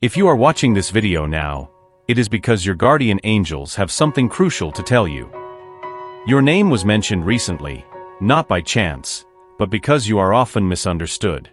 If you are watching this video now, it is because your guardian angels have something crucial to tell you. Your name was mentioned recently, not by chance, but because you are often misunderstood.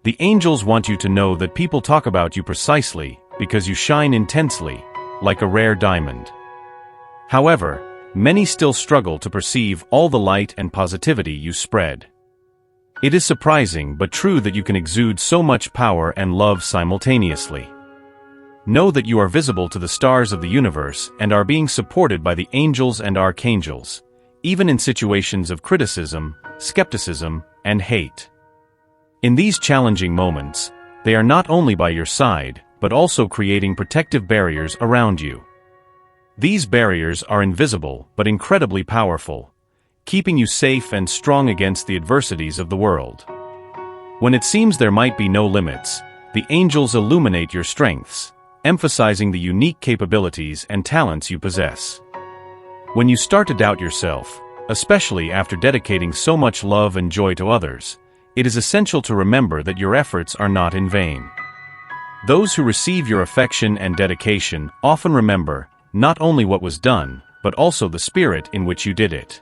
The angels want you to know that people talk about you precisely because you shine intensely, like a rare diamond. However, many still struggle to perceive all the light and positivity you spread. It is surprising but true that you can exude so much power and love simultaneously. Know that you are visible to the stars of the universe and are being supported by the angels and archangels, even in situations of criticism, skepticism, and hate. In these challenging moments, they are not only by your side, but also creating protective barriers around you. These barriers are invisible but incredibly powerful, keeping you safe and strong against the adversities of the world. When it seems there might be no limits, the angels illuminate your strengths, emphasizing the unique capabilities and talents you possess. When you start to doubt yourself, especially after dedicating so much love and joy to others, it is essential to remember that your efforts are not in vain. Those who receive your affection and dedication often remember not only what was done, but also the spirit in which you did it.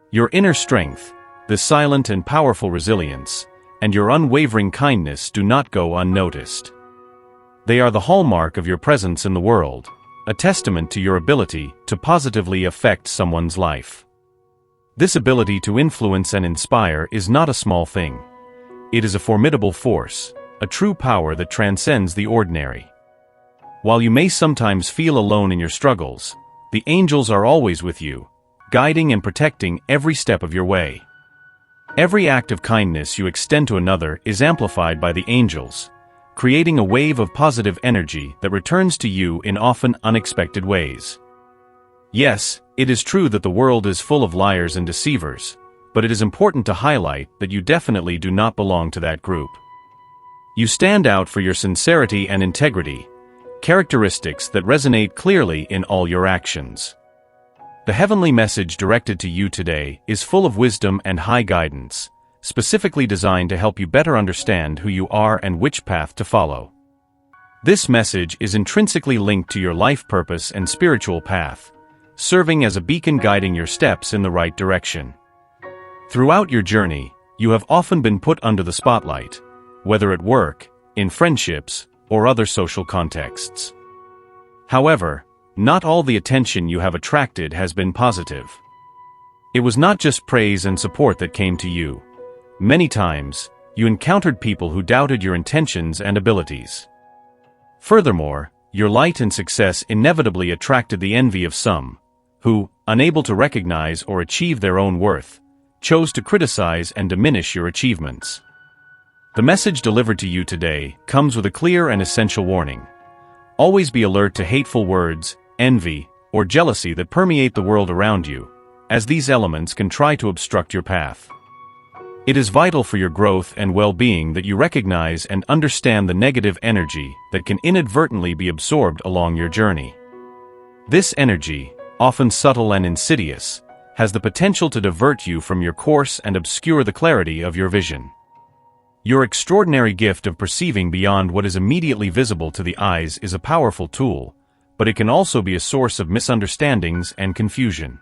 Your inner strength, the silent and powerful resilience, and your unwavering kindness do not go unnoticed. They are the hallmark of your presence in the world, a testament to your ability to positively affect someone's life. This ability to influence and inspire is not a small thing. It is a formidable force, a true power that transcends the ordinary. While you may sometimes feel alone in your struggles, the angels are always with you, guiding and protecting every step of your way. Every act of kindness you extend to another is amplified by the angels, creating a wave of positive energy that returns to you in often unexpected ways. Yes, it is true that the world is full of liars and deceivers, but it is important to highlight that you definitely do not belong to that group. You stand out for your sincerity and integrity, characteristics that resonate clearly in all your actions. The heavenly message directed to you today is full of wisdom and high guidance, specifically designed to help you better understand who you are and which path to follow. This message is intrinsically linked to your life purpose and spiritual path, serving as a beacon guiding your steps in the right direction. Throughout your journey, you have often been put under the spotlight, whether at work, in friendships, or other social contexts. However, not all the attention you have attracted has been positive. It was not just praise and support that came to you. Many times, you encountered people who doubted your intentions and abilities. Furthermore, your light and success inevitably attracted the envy of some, who, unable to recognize or achieve their own worth, chose to criticize and diminish your achievements. The message delivered to you today comes with a clear and essential warning. Always be alert to hateful words, envy, or jealousy that permeate the world around you, as these elements can try to obstruct your path. It is vital for your growth and well-being that you recognize and understand the negative energy that can inadvertently be absorbed along your journey. This energy, often subtle and insidious, has the potential to divert you from your course and obscure the clarity of your vision. Your extraordinary gift of perceiving beyond what is immediately visible to the eyes is a powerful tool, but it can also be a source of misunderstandings and confusion.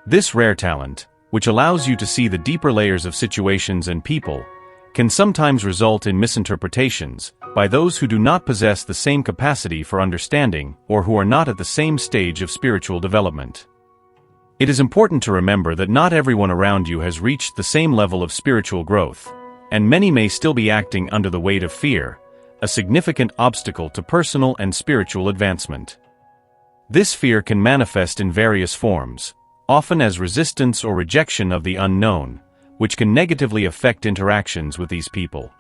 This rare talent, which allows you to see the deeper layers of situations and people, can sometimes result in misinterpretations by those who do not possess the same capacity for understanding or who are not at the same stage of spiritual development. It is important to remember that not everyone around you has reached the same level of spiritual growth, and many may still be acting under the weight of fear, a significant obstacle to personal and spiritual advancement. This fear can manifest in various forms, often as resistance or rejection of the unknown, which can negatively affect interactions with these people.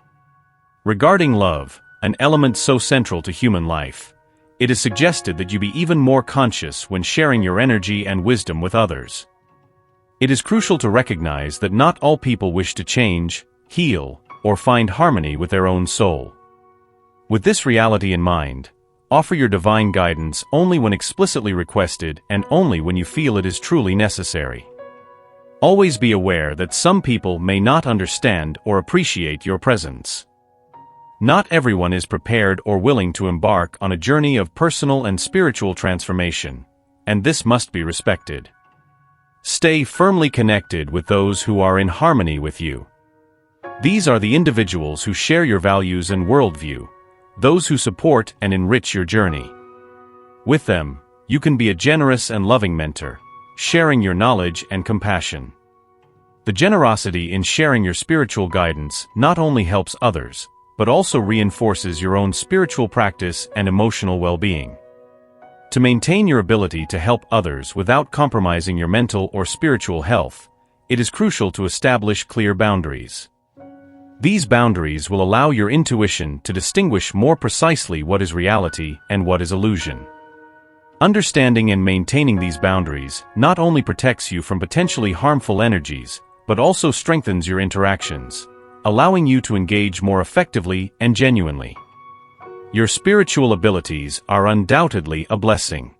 Regarding love, an element so central to human life, it is suggested that you be even more conscious when sharing your energy and wisdom with others. It is crucial to recognize that not all people wish to change, heal, or find harmony with their own soul. With this reality in mind, offer your divine guidance only when explicitly requested and only when you feel it is truly necessary. Always be aware that some people may not understand or appreciate your presence. Not everyone is prepared or willing to embark on a journey of personal and spiritual transformation, and this must be respected. Stay firmly connected with those who are in harmony with you. These are the individuals who share your values and worldview, those who support and enrich your journey. With them, you can be a generous and loving mentor, sharing your knowledge and compassion. The generosity in sharing your spiritual guidance not only helps others, but also reinforces your own spiritual practice and emotional well-being. To maintain your ability to help others without compromising your mental or spiritual health, it is crucial to establish clear boundaries. These boundaries will allow your intuition to distinguish more precisely what is reality and what is illusion. Understanding and maintaining these boundaries not only protects you from potentially harmful energies, but also strengthens your interactions, allowing you to engage more effectively and genuinely. Your spiritual abilities are undoubtedly a blessing.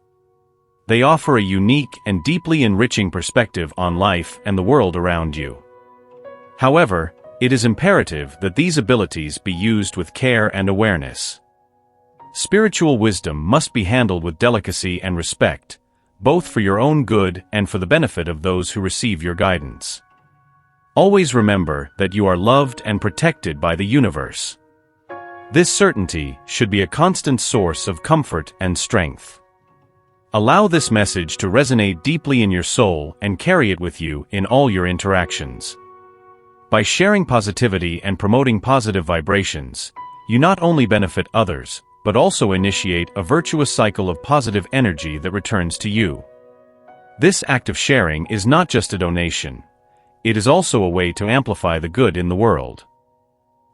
They offer a unique and deeply enriching perspective on life and the world around you. However, it is imperative that these abilities be used with care and awareness. Spiritual wisdom must be handled with delicacy and respect, both for your own good and for the benefit of those who receive your guidance. Always remember that you are loved and protected by the universe. This certainty should be a constant source of comfort and strength. Allow this message to resonate deeply in your soul and carry it with you in all your interactions. By sharing positivity and promoting positive vibrations, you not only benefit others, but also initiate a virtuous cycle of positive energy that returns to you. This act of sharing is not just a donation. It is also a way to amplify the good in the world.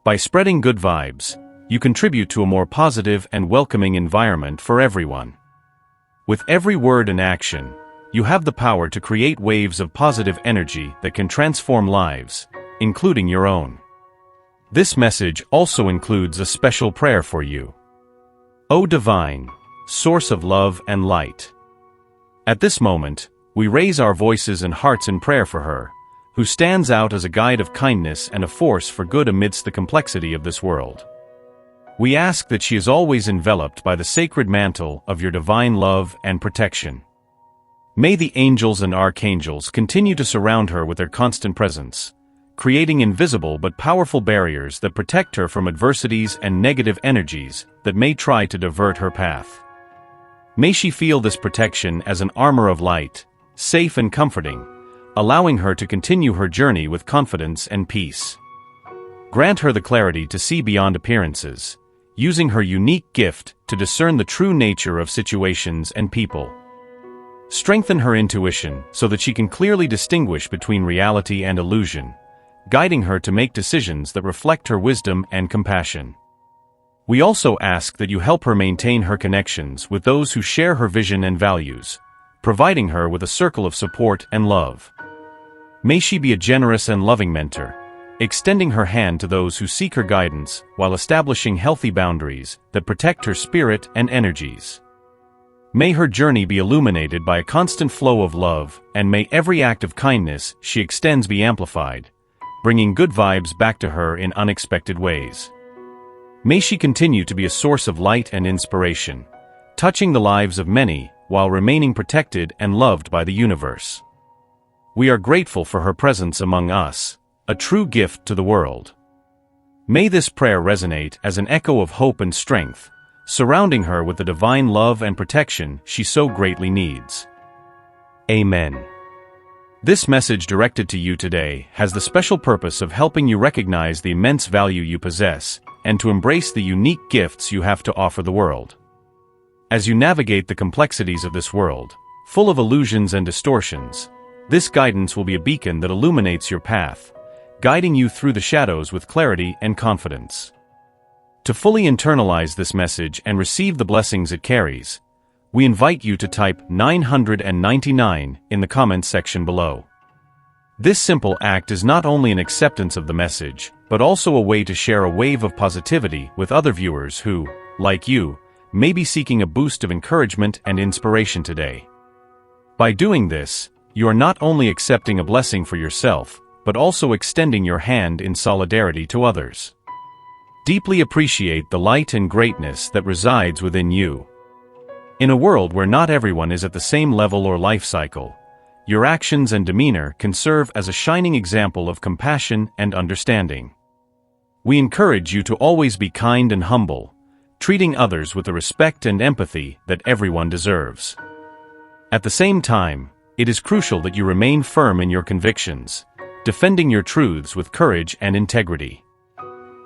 By spreading good vibes, you contribute to a more positive and welcoming environment for everyone. With every word and action, you have the power to create waves of positive energy that can transform lives, including your own. This message also includes a special prayer for you. O Divine, Source of love and light. At this moment, we raise our voices and hearts in prayer for her, who stands out as a guide of kindness and a force for good amidst the complexity of this world. We ask that she is always enveloped by the sacred mantle of your divine love and protection. May the angels and archangels continue to surround her with their constant presence, creating invisible but powerful barriers that protect her from adversities and negative energies that may try to divert her path. May she feel this protection as an armor of light, safe and comforting, allowing her to continue her journey with confidence and peace. Grant her the clarity to see beyond appearances, using her unique gift to discern the true nature of situations and people. Strengthen her intuition so that she can clearly distinguish between reality and illusion, guiding her to make decisions that reflect her wisdom and compassion. We also ask that you help her maintain her connections with those who share her vision and values, providing her with a circle of support and love. May she be a generous and loving mentor, extending her hand to those who seek her guidance while establishing healthy boundaries that protect her spirit and energies. May her journey be illuminated by a constant flow of love, and may every act of kindness she extends be amplified, bringing good vibes back to her in unexpected ways. May she continue to be a source of light and inspiration, touching the lives of many while remaining protected and loved by the universe. We are grateful for her presence among us, a true gift to the world. May this prayer resonate as an echo of hope and strength, surrounding her with the divine love and protection she so greatly needs. Amen. This message directed to you today has the special purpose of helping you recognize the immense value you possess and to embrace the unique gifts you have to offer the world. As you navigate the complexities of this world, full of illusions and distortions, this guidance will be a beacon that illuminates your path, guiding you through the shadows with clarity and confidence. To fully internalize this message and receive the blessings it carries, we invite you to type 999 in the comments section below. This simple act is not only an acceptance of the message, but also a way to share a wave of positivity with other viewers who, like you, may be seeking a boost of encouragement and inspiration today. By doing this, you are not only accepting a blessing for yourself, but also extending your hand in solidarity to others. Deeply appreciate the light and greatness that resides within you. In a world where not everyone is at the same level or life cycle, your actions and demeanor can serve as a shining example of compassion and understanding. We encourage you to always be kind and humble, treating others with the respect and empathy that everyone deserves. At the same time, it is crucial that you remain firm in your convictions, defending your truths with courage and integrity.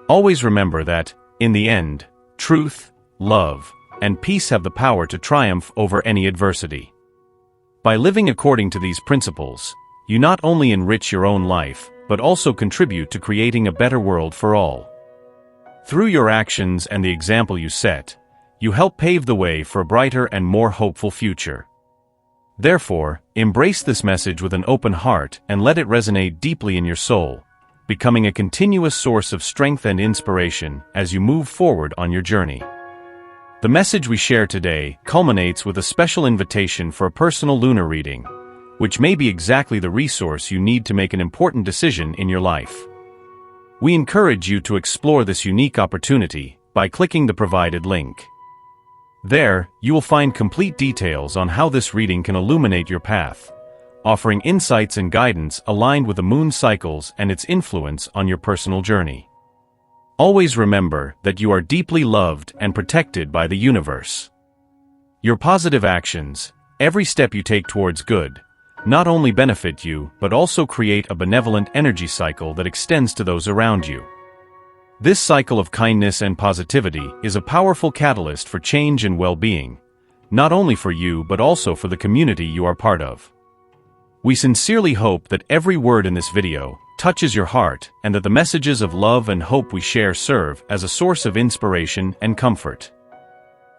Always remember that, in the end, truth, love, and peace have the power to triumph over any adversity. By living according to these principles, you not only enrich your own life, but also contribute to creating a better world for all. Through your actions and the example you set, you help pave the way for a brighter and more hopeful future. Therefore, embrace this message with an open heart and let it resonate deeply in your soul, becoming a continuous source of strength and inspiration as you move forward on your journey. The message we share today culminates with a special invitation for a personal lunar reading, which may be exactly the resource you need to make an important decision in your life. We encourage you to explore this unique opportunity by clicking the provided link. There, you will find complete details on how this reading can illuminate your path, offering insights and guidance aligned with the moon cycles and its influence on your personal journey. Always remember that you are deeply loved and protected by the universe. Your positive actions, every step you take towards good, not only benefit you but also create a benevolent energy cycle that extends to those around you. This cycle of kindness and positivity is a powerful catalyst for change and well-being, not only for you but also for the community you are part of. We sincerely hope that every word in this video touches your heart and that the messages of love and hope we share serve as a source of inspiration and comfort.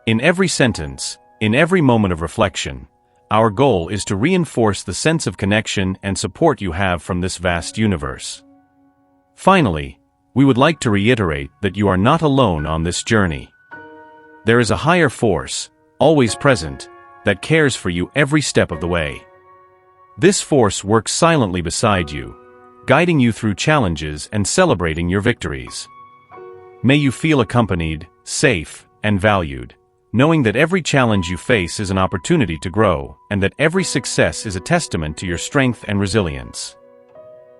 In every sentence, in every moment of reflection, our goal is to reinforce the sense of connection and support you have from this vast universe. Finally, we would like to reiterate that you are not alone on this journey. There is a higher force, always present, that cares for you every step of the way. This force works silently beside you, guiding you through challenges and celebrating your victories. May you feel accompanied, safe, and valued, knowing that every challenge you face is an opportunity to grow, and that every success is a testament to your strength and resilience.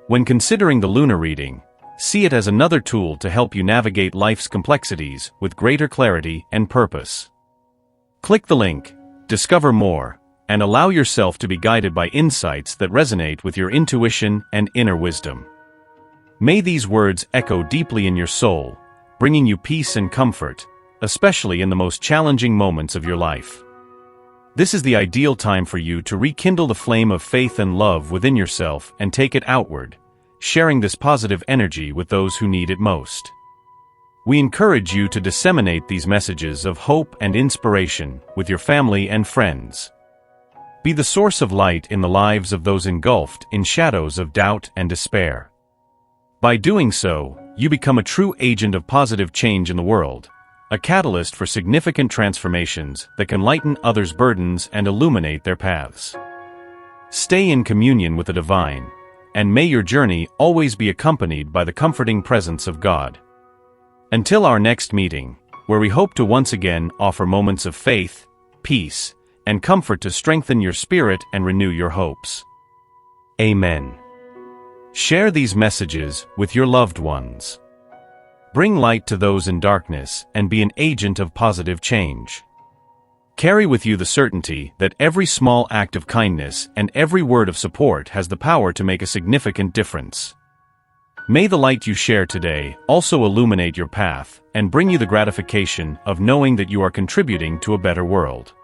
When considering the lunar reading, see it as another tool to help you navigate life's complexities with greater clarity and purpose. Click the link, discover more, and allow yourself to be guided by insights that resonate with your intuition and inner wisdom. May these words echo deeply in your soul, bringing you peace and comfort, especially in the most challenging moments of your life. This is the ideal time for you to rekindle the flame of faith and love within yourself and take it outward, sharing this positive energy with those who need it most. We encourage you to disseminate these messages of hope and inspiration with your family and friends. Be the source of light in the lives of those engulfed in shadows of doubt and despair. By doing so, you become a true agent of positive change in the world, a catalyst for significant transformations that can lighten others' burdens and illuminate their paths. Stay in communion with the divine, and may your journey always be accompanied by the comforting presence of God. Until our next meeting, where we hope to once again offer moments of faith, peace, and comfort to strengthen your spirit and renew your hopes. Amen. Share these messages with your loved ones. Bring light to those in darkness and be an agent of positive change. Carry with you the certainty that every small act of kindness and every word of support has the power to make a significant difference. May the light you share today also illuminate your path and bring you the gratification of knowing that you are contributing to a better world.